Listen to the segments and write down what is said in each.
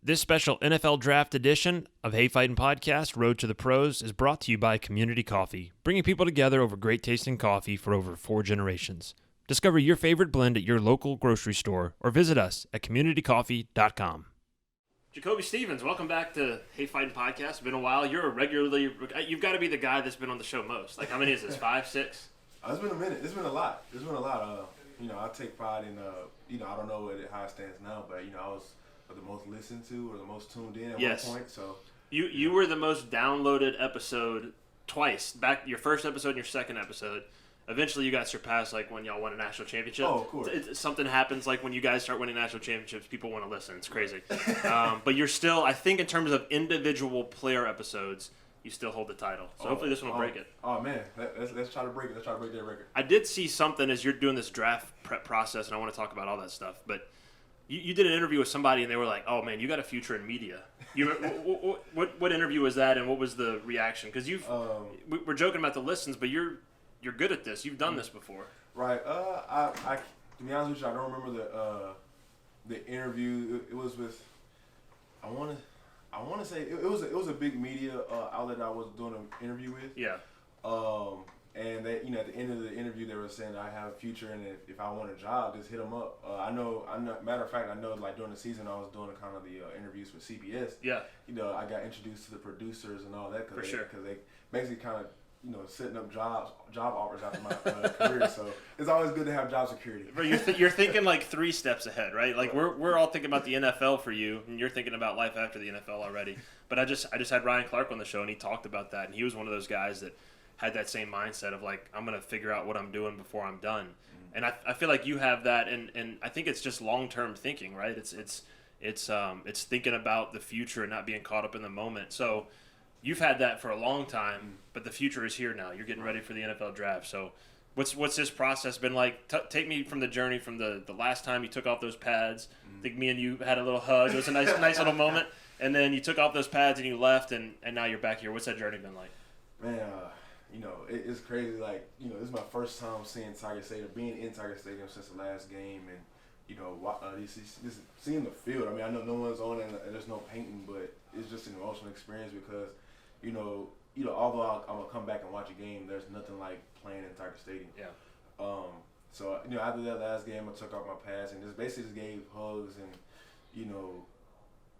This special NFL Draft edition of Hey Fightin' Podcast, Road to the Pros, is brought to you by Community Coffee, bringing people together over great tasting coffee for over 4 generations. Discover your favorite blend at your local grocery store or visit us at communitycoffee.com. JaCoby Stevens, welcome back to Hey Fightin' Podcast. It's been a while. You've got to be the guy that's been on the show most. Like, how many is this, 5, 6? It's been a minute. It's been a lot. I take pride in, I don't know how it stands now, but, I was the most listened to or the most tuned in at one point. So you were the most downloaded episode twice. Back your first episode and your second episode. Eventually, you got surpassed like when y'all won a national championship. Oh, of course. Something happens like when you guys start winning national championships, people want to listen. It's crazy. But you're still, I think, in terms of individual player episodes, you still hold the title. So hopefully this one will break it. Oh man, let's try to break it. Let's try to break that record. I did see something as you're doing this draft prep process, and I want to talk about all that stuff. But you did an interview with somebody, and they were like, "Oh man, you got a future in media." What interview was that, and what was the reaction? Because we're joking about the listens, but you're good at this. You've done this before. Right. I to be honest with you, I don't remember the interview. It was with I want to say it was a big media outlet I was doing an interview with. Yeah. And they, at the end of the interview, they were saying I have a future, and if I want a job, just hit them up. I know. Matter of fact, I know. Like during the season, I was doing kind of the interviews for CBS. Yeah. I got introduced to the producers and all that because they basically kind of setting up job offers after my career. So it's always good to have job security. But you're thinking like 3 steps ahead, right? Like we're all thinking about the NFL for you, and you're thinking about life after the NFL already. But I just had Ryan Clark on the show, and he talked about that, and he was one of those guys that had that same mindset of like, I'm going to figure out what I'm doing before I'm done. Mm-hmm. And I feel like you have that, and I think it's just long-term thinking, right? It's thinking about the future and not being caught up in the moment. So you've had that for a long time, but the future is here now. You're getting ready for the NFL draft. So what's this process been like? Take me from the journey from the last time you took off those pads. I think me and you had a little hug. It was a nice little moment. And then you took off those pads and you left, and now you're back here. What's that journey been like? Man, it's crazy. Like, this is my first time seeing Tiger Stadium, being in Tiger Stadium since the last game, and just seeing the field. I mean, I know no one's on it, and there's no painting, but it's just an emotional experience because, although I'm gonna come back and watch a game, there's nothing like playing in Tiger Stadium. Yeah. So after that last game, I took off my pads and just basically gave hugs and,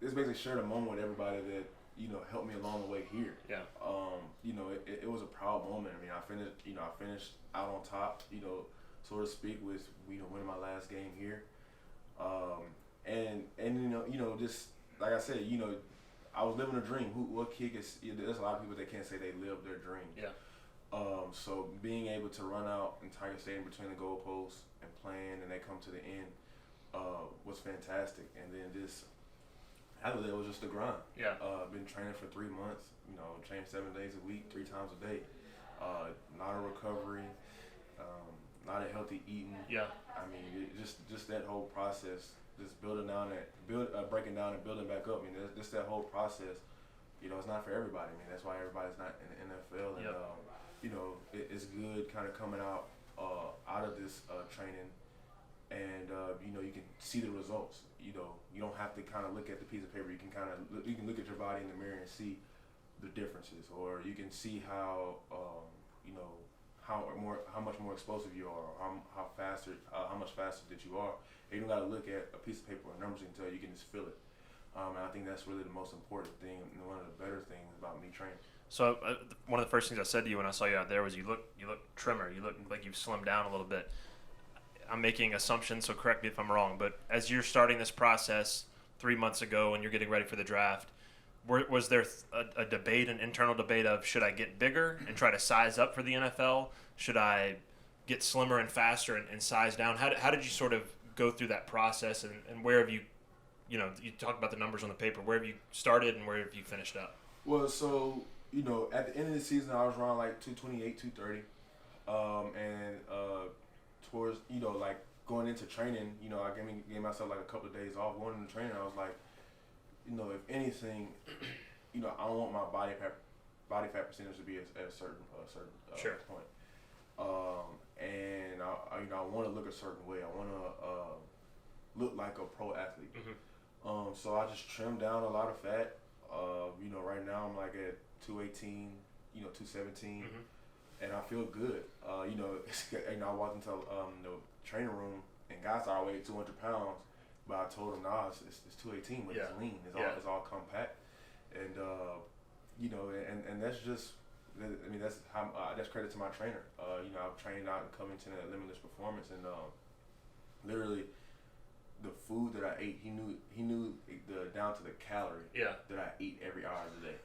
just basically shared a moment with everybody that helped me along the way here. Yeah. It was a proud moment. I mean, I finished out on top, so to speak, with winning my last game here. And just like I said, I was living a dream. What kid is? There's a lot of people that can't say they lived their dream. Yeah. So being able to run out in Tiger Stadium between the goalposts and playing, and they come to the end, was fantastic. And then just after that, it was just the grind. Yeah. Been training for 3 months. Train 7 days a week, 3 times a day. Not a recovery. Not a healthy eating. Yeah. I mean, just that whole process, just breaking down and building back up. I mean, just that whole process. It's not for everybody. I mean, that's why everybody's not in the NFL. And yep. It's good kind of coming out of this training. And you can see the results. You don't have to kind of look at the piece of paper. You can look at your body in the mirror and see the differences, or you can see how how much more explosive you are, or how much faster that you are. And you don't got to look at a piece of paper or numbers until you can just feel it. And I think that's really the most important thing, and one of the better things about me training. So one of the first things I said to you when I saw you out there was you look trimmer. You look like you've slimmed down a little bit. I'm making assumptions, so correct me if I'm wrong, but as you're starting this process 3 months ago and you're getting ready for the draft, was there a debate, an internal debate of should I get bigger and try to size up for the NFL? Should I get slimmer and faster and size down? How did you sort of go through that process, and where have you, you talked about the numbers on the paper, where have you started and where have you finished up? Well, so, at the end of the season, I was around like 228, 230. Towards, like going into training, I gave myself like a couple of days off. Going into training, I was like, if anything, I don't want my body fat percentage to be at a certain sure. point. And I want to look a certain way. I want to look like a pro athlete. Mm-hmm. So I just trimmed down a lot of fat. Right now I'm like at 218, 217, and I feel good. I walked into the training room and guys thought I weighed 200 pounds, but I told them, nah, it's 218, but it's lean. It's all compact, and and that's just. I mean, that's credit to my trainer. I've trained out in Covington at Limitless Performance, and literally, the food that I ate, he knew the down to the calorie that I eat every hour of the day,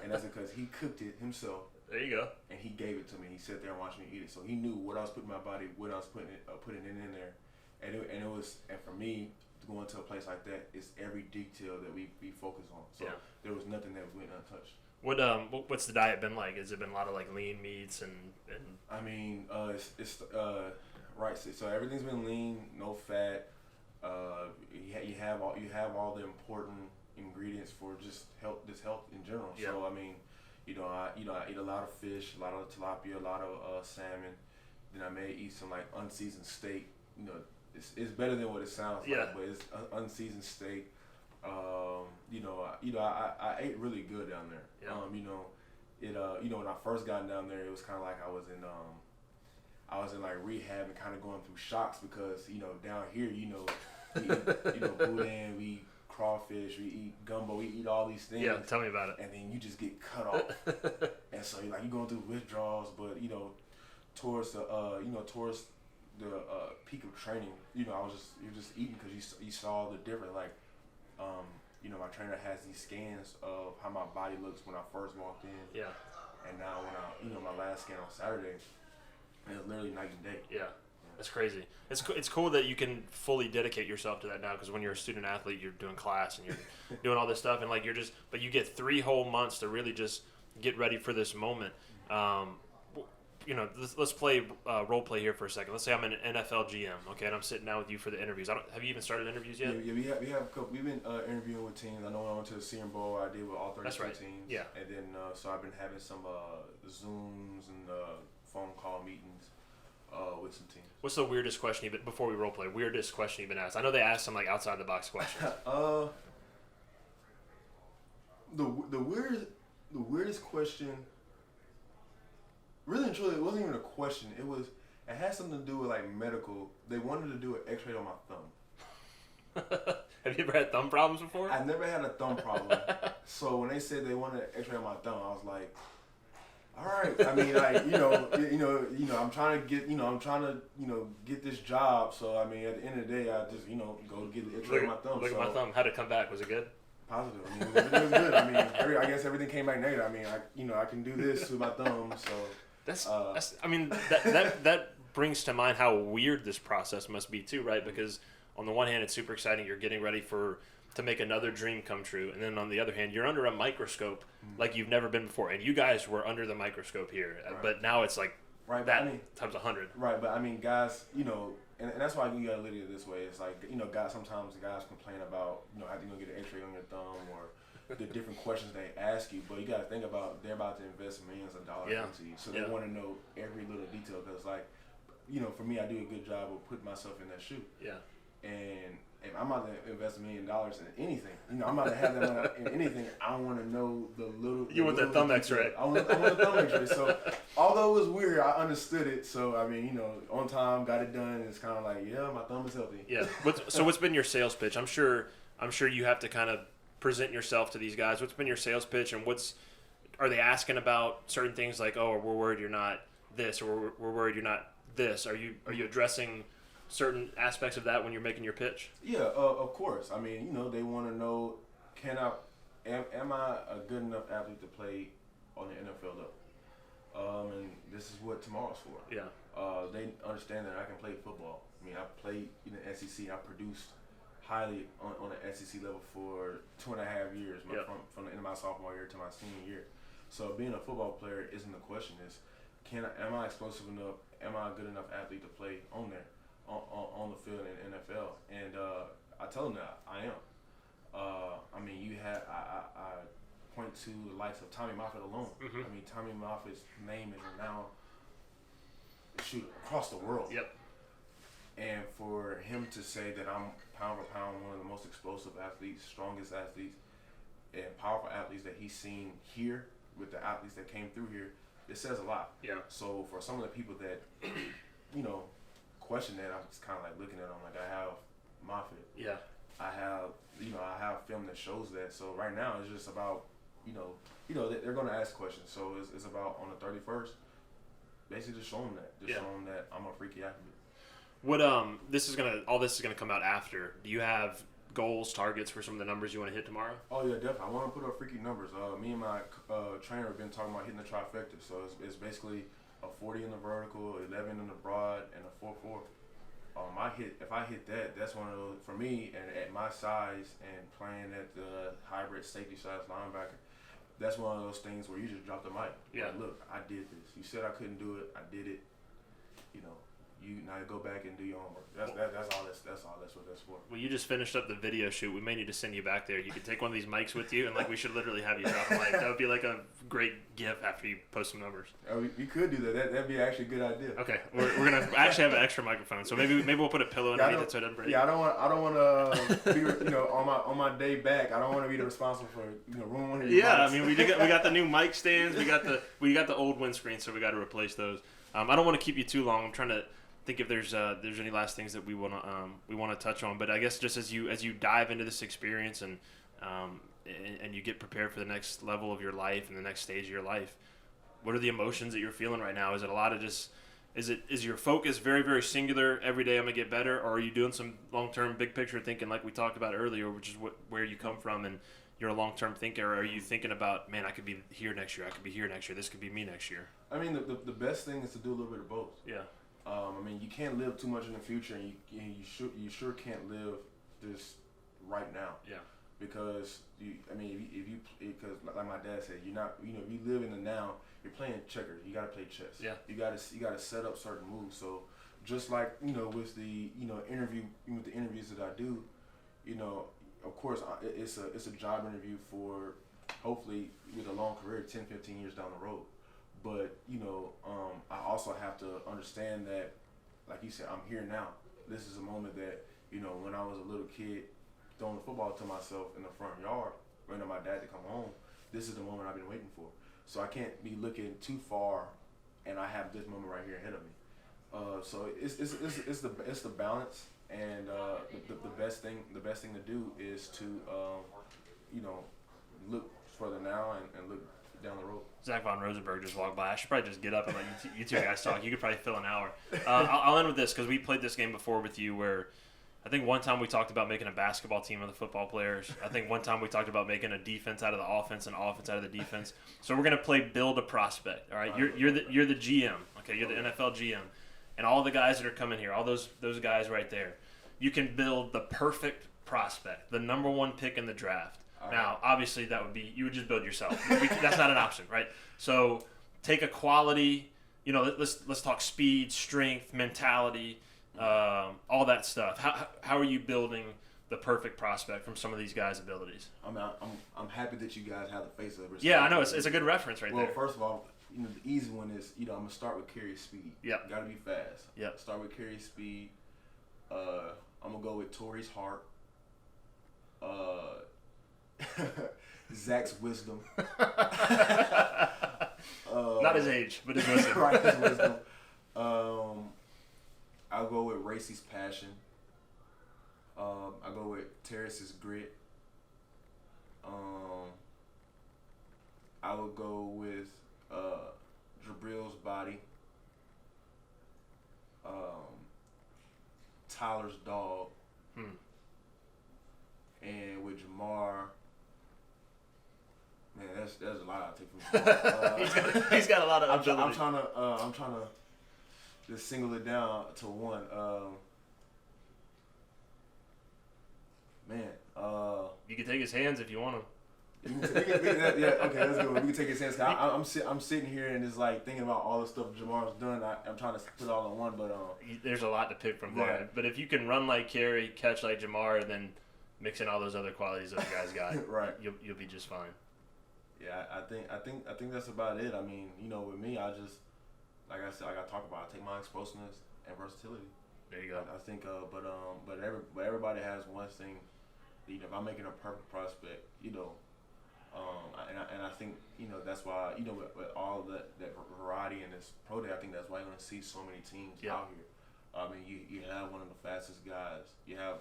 and that's because he cooked it himself. There you go. And he gave it to me. He sat there and watched me eat it, so he knew what I was putting in my body, what I was putting in there, and for me, going to a place like that, it's every detail that we focus on. So there was nothing that went untouched. What's the diet been like? Has it been a lot of like lean meats and? I mean, it's right. So everything's been lean, no fat. You have all the important ingredients for just health in general. Yeah. So I mean, I eat a lot of fish, a lot of tilapia, a lot of salmon. Then I may eat some like unseasoned steak. It's better than what it sounds like, but it's unseasoned steak. I ate really good down there. Yeah. When I first got down there, it was kind of like I was in like rehab and kind of going through shocks because down here, we eat boudin, we eat crawfish, we eat gumbo, we eat all these things. Yeah, tell me about it. And then you just get cut off, and so you're going through withdrawals, but towards the peak of training, you're just eating because you saw the difference. Like, my trainer has these scans of how my body looks when I first walked in. Yeah. And now when my last scan on Saturday, it's literally night and day. Yeah. That's crazy. It's cool that you can fully dedicate yourself to that now, because when you're a student athlete, you're doing class and you're doing all this stuff, and like but you get 3 whole months to really just get ready for this moment. Let's play role play here for a second. Let's say I'm an NFL GM, okay, and I'm sitting down with you for the interviews. Have you even started interviews yet? Yeah, we have a couple. We've been interviewing with teams. I know when I went to the Senior Bowl, I did with all 32 teams. Yeah. And then so I've been having some Zooms and phone call meetings with some teams. What's the weirdest question before we role play? Weirdest question you've been asked? I know they asked some like outside the box questions. The weirdest question. Really and truly, it wasn't even a question. It had something to do with like medical. They wanted to do an X-ray on my thumb. Have you ever had thumb problems before? I never had a thumb problem. So when they said they wanted an X-ray on my thumb, I was like, all right. I mean, like I'm trying to get this job. So I mean, at the end of the day, I just go get the X-ray on my thumb. Look at my thumb. How'd it come back? Was it good? Positive. I mean, it was good. I mean, I guess everything came back negative. I mean, I can do this with my thumb. So. That brings to mind how weird this process must be too, right? Because on the one hand, it's super exciting. You're getting ready to make another dream come true. And then on the other hand, you're under a microscope like you've never been before. And you guys were under the microscope here. Right. But now it's like times 100. Right, but I mean, guys, and that's why you got to look at it this way. It's like, sometimes guys complain about, having to get an X-ray on your thumb or the different questions they ask you, but you got to think about they're about to invest millions of dollars into you, so they want to know every little detail. Because, like, for me, I do a good job of putting myself in that shoe. Yeah. And if I'm about to invest $1 million in anything, I'm about to have that money in anything. I want to know the little. You want that thumb X-ray? I want a thumb X-ray. So, although it was weird, I understood it. So, I mean, on time, got it done. And it's kind of like, yeah, my thumb is healthy. Yeah. So, what's been your sales pitch? I'm sure you have to kind of present yourself to these guys. What's been your sales pitch, and are they asking about certain things like, oh, we're worried you're not this, or we're worried you're not this? Are you addressing certain aspects of that when you're making your pitch? Yeah, of course. I mean, they want to know, am I a good enough athlete to play on the NFL level? And this is what tomorrow's for. Yeah. They understand that I can play football. I mean, I played in the SEC. I produced highly on the SEC level for 2.5 years, from the end of my sophomore year to my senior year. So being a football player isn't the question. Is am I explosive enough? Am I a good enough athlete to play on the field in the NFL? And I tell them that I am. I mean, I point to the likes of Tommy Moffitt alone. Mm-hmm. I mean, Tommy Moffitt's name is renowned across the world. Yep. And for him to say that I'm pound for pound one of the most explosive athletes, strongest athletes, and powerful athletes that he's seen here with the athletes that came through here, it says a lot. Yeah. So for some of the people that, question that, I'm just kind of like looking at them like I have Moffitt. Yeah. I have film that shows that. So right now it's just about, they're going to ask questions. So it's about on the 31st, basically just showing that. Show them that I'm a freaky athlete. What all this is gonna come out after. Do you have goals, targets for some of the numbers you want to hit tomorrow? Oh yeah, definitely. I want to put up freaky numbers. Me and my trainer have been talking about hitting the trifecta. So it's basically a 40 in the vertical, 11 in the broad, and a 4-4. If I hit that, that's one of those for me. And at my size and playing at the hybrid safety / linebacker, that's one of those things where you just drop the mic. Yeah. Like, look, I did this. You said I couldn't do it. I did it. You now go back and do your homework. That's all what that's for. Well, you just finished up the video shoot. We may need to send you back there. You could take one of these mics with you, and we should literally have you drop a mic. That would be like a great gift after you post some numbers. We could do that. That'd be actually a good idea. Okay, we're gonna actually have an extra microphone, so maybe we'll put a pillow underneath it so it doesn't break. Yeah, I don't want to be on my day back. I don't want to be the responsible for ruining one of your mics. I mean we got the new mic stands. We got the old windscreen, so we got to replace those. I don't want to keep you too long. I'm trying to think if there's any last things that we want to touch on, but I guess just as you dive into this experience and you get prepared for the next level of your life and the next stage of your life, what are the emotions that you're feeling right now? Is it a lot of is your focus very, very singular, every day I'm gonna get better, or are you doing some long-term big picture thinking like we talked about earlier, which is where you come from and you're a long-term thinker, or are you thinking about, man, I could be here next year, I could be here next year, this could be me next year? I mean, the best thing is to do a little bit of both. Yeah. You can't live too much in the future, and you sure can't live this right now. Yeah. Because because like my dad said, you're not, if you live in the now, you're playing checkers. You got to play chess. Yeah. You got to set up certain moves. So just like with the with the interviews that I do, of course it's a job interview for hopefully with a long career, 10, 15 years down the road. But, I also have to understand that, like you said, I'm here now. This is a moment that, when I was a little kid throwing the football to myself in the front yard, waiting on my dad to come home, this is the moment I've been waiting for. So I can't be looking too far, and I have this moment right here ahead of me. So it's the balance, and the best thing to do is to, look further now and look down the road. Zach Von Rosenberg just walked by. I should probably just get up and let you two guys talk. You could probably fill an hour. I'll end with this because we played this game before with you where I think one time we talked about making a basketball team of the football players. I think one time we talked about making a defense out of the offense and offense out of the defense. So we're going to play build a prospect, all right? You're the GM, okay? You're the NFL GM. And all the guys that are coming here, all those guys right there, you can build the perfect prospect, the number one pick in the draft. Now, obviously, you would just build yourself. That's not an option, right? So take a quality, let's talk speed, strength, mentality, all that stuff. How are you building the perfect prospect from some of these guys' abilities? I'm happy that you guys have the face of it. Yeah, I know. It's a good reference right there. Well, first of all, the easy one is, I'm going to start with carry speed. Yeah. Got to be fast. Yeah. Start with carry speed. I'm going to go with Torrey's heart. Zach's wisdom. Not his age, but his wisdom. Right, his wisdom. I'll go with Racy's passion. I'll go with Terrace's grit. I would go with Jabril's body. Tyler's dog. And with Jamar, man, that's a lot I take from him. He's got a lot of ability. I'm trying to just single it down to one. You can take his hands if you want him. Okay, let's go. We can take his hands. I'm sitting here and it's like thinking about all the stuff Jamar's done. I'm trying to put it all in one, but there's a lot to pick from there. Yeah. But if you can run like Carey, catch like Jamar, and then mix in all those other qualities those guys got, right, you'll be just fine. Yeah, I think that's about it. I mean, with me, I just like I said, like I talk about, I take my explosiveness and versatility. There you go. I think, but everybody has one thing. You know, if I'm making a perfect prospect, you know, and I think, you know, that's why, you know, with all that variety in this pro day, I think that's why you're gonna see so many teams out here. I mean, you have one of the fastest guys. You have,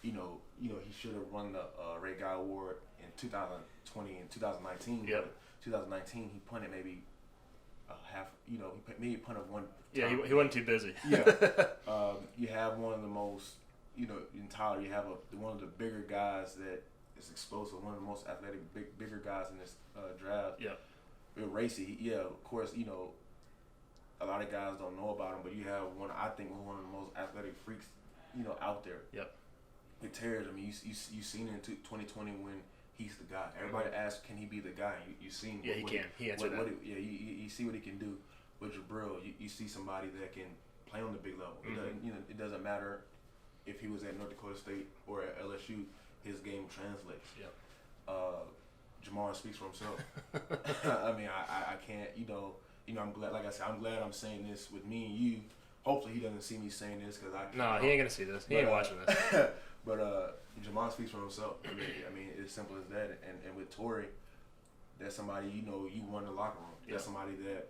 you know, he should have won the Ray Guy Award in 2020 and 2019. Yep. But 2019, he punted maybe half. You know, maybe punted one. Yeah, he wasn't too busy. Yeah. You have one of the most, you know, in Tyler, you have one of the bigger guys that is explosive, one of the most athletic, bigger guys in this draft. Yeah. With Racy, of course, you know, a lot of guys don't know about him, but you have one of the most athletic freaks, you know, out there. Yep. It tears. I mean, you seen it in 2020 when he's the guy. Everybody asks, can he be the guy? You seen? Yeah, he can. He answered that. You see what he can do with Jabril. You see somebody that can play on the big level. It doesn't matter if he was at North Dakota State or at LSU. His game translates. Yep. Jamar speaks for himself. I mean, I can't. You know, I'm glad. Like I said, I'm glad I'm saying this with me and you. Hopefully, he doesn't see me saying this because I. No, he ain't gonna see this. He ain't watching this. But Jamar speaks for himself. I mean, it's simple as that. And with Torrey, that's somebody you won the locker room. That's somebody that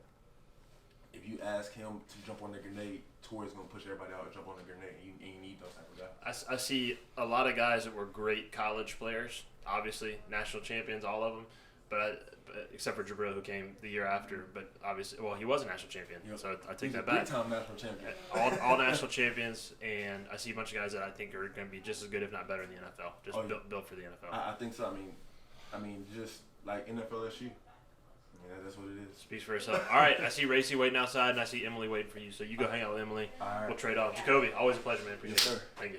if you ask him to jump on the grenade, Torrey's gonna push everybody out and jump on the grenade. And you need those type of guys. I see a lot of guys that were great college players. Obviously, national champions, all of them. But except for Jabril, who came the year after. But obviously, well, he was a national champion, so I take that back. Big-time national champion. All national champions, and I see a bunch of guys that I think are going to be just as good, if not better, in the NFL. Just built for the NFL. I think so. I mean, just like NFL SU. That's what it is. Speaks for itself. All right, I see Racy waiting outside, and I see Emily waiting for you. So you go hang out with Emily. All right. We'll trade off. JaCoby, always a pleasure, man. Appreciate it. Yes, sir. Thank you.